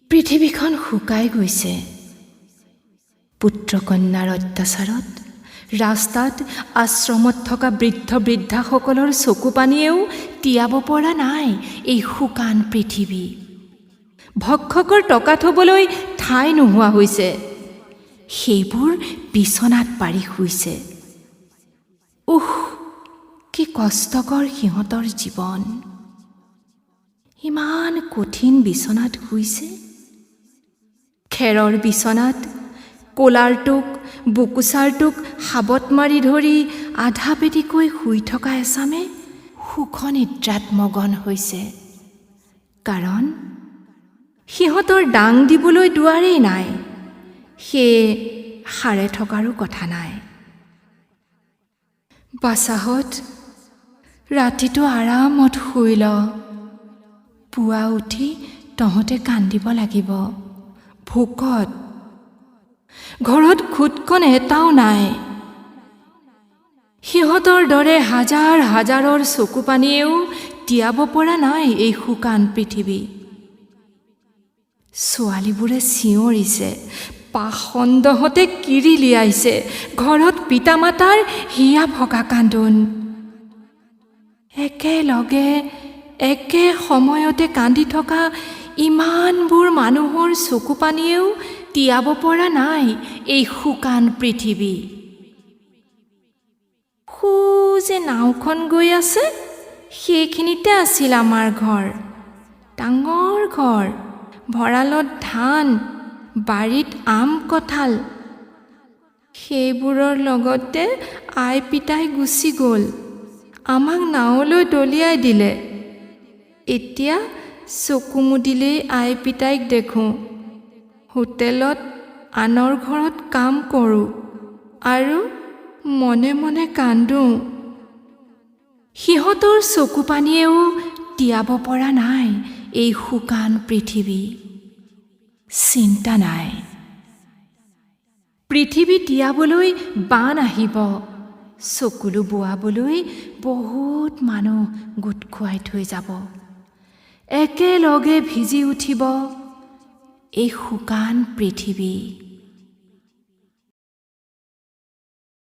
পৃথিৱীখন শুকাই গৈছে। পুত্ৰ-কন্যাৰ অত্যাচাৰত ৰাস্তাত আশ্ৰমত থকা বৃদ্ধ-বৃদ্ধাসকলৰ চকুপানীয়েও তিয়াব পৰা নাই এই শুকান পৃথিৱী। ভক্ষকৰ টকা থবলৈ ঠাই নোহোৱা হৈছে, সেইবোৰ বিচনাত পাৰি শুইছে। কি কষ্টকৰ সিহঁতৰ জীৱন। ইমান কঠিন বিচনাত শুইছে। খেৰৰ বিচনাত কোলাৰ টোক বুকুচাৰ টোক সাবত মাৰি ধৰি আধা পেটিকৈ শুই থকা এচামে সুখনিদ্ৰাত মগন হৈছে। কাৰণ সিহঁতৰ দাং দিবলৈ দুৱাৰেই নাই, সেয়ে সাৰে থকাৰো কথা নাই। বাছাহঁত, ৰাতিটো আৰামত শুই ল। পুৱা উঠি তহঁতে কান্দিব লাগিব ভোকত। ঘৰত খুদকণ এটাও নাই। সিহঁতৰ দৰে হাজাৰ হাজাৰৰ চকুপানীয়েও তিয়াব পৰা নাই এই শুকান পৃথিৱী। ছোৱালীবোৰে চিঞৰিছে, পাখণ্ডহঁতে কিৰিলিয়াইছে, ঘৰত পিতা-মাতাৰ হিয়া ভগা কান্দোন। একেলগে একে সময়তে কান্দি থকা ইমানবোৰ মানুহৰ চকুপানীয়েও তিয়াব পৰা নাই এই শুকান পৃথিৱী। যে নাওখন গৈ আছে, সেইখিনিতে আছিল আমাৰ ঘৰ। ডাঙৰ ঘৰ, ভঁৰালত ধান, বাৰীত আম কঁঠাল। সেইবোৰৰ লগতে আই পিতাই গুচি গ'ল, আমাক নাৱলৈ দলিয়াই দিলে। এতিয়া চকু মুদিলেই আই পিতাইক দেখোঁ। হোটেলত আনৰ ঘৰত কাম কৰোঁ আৰু মনে মনে কান্দোঁ। সিহঁতৰ চকুপানীয়েও তিয়াব পৰা নাই এই শুকান পৃথিৱী। চিন্তা নাই, পৃথিৱী তিয়াবলৈ বান আহিব। চকুলো বোৱাবলৈ বহুত মানুহ গোট খুৱাই থৈ যাব। একেলগে ভিজি উঠিব এই শুকান পৃথিৱী।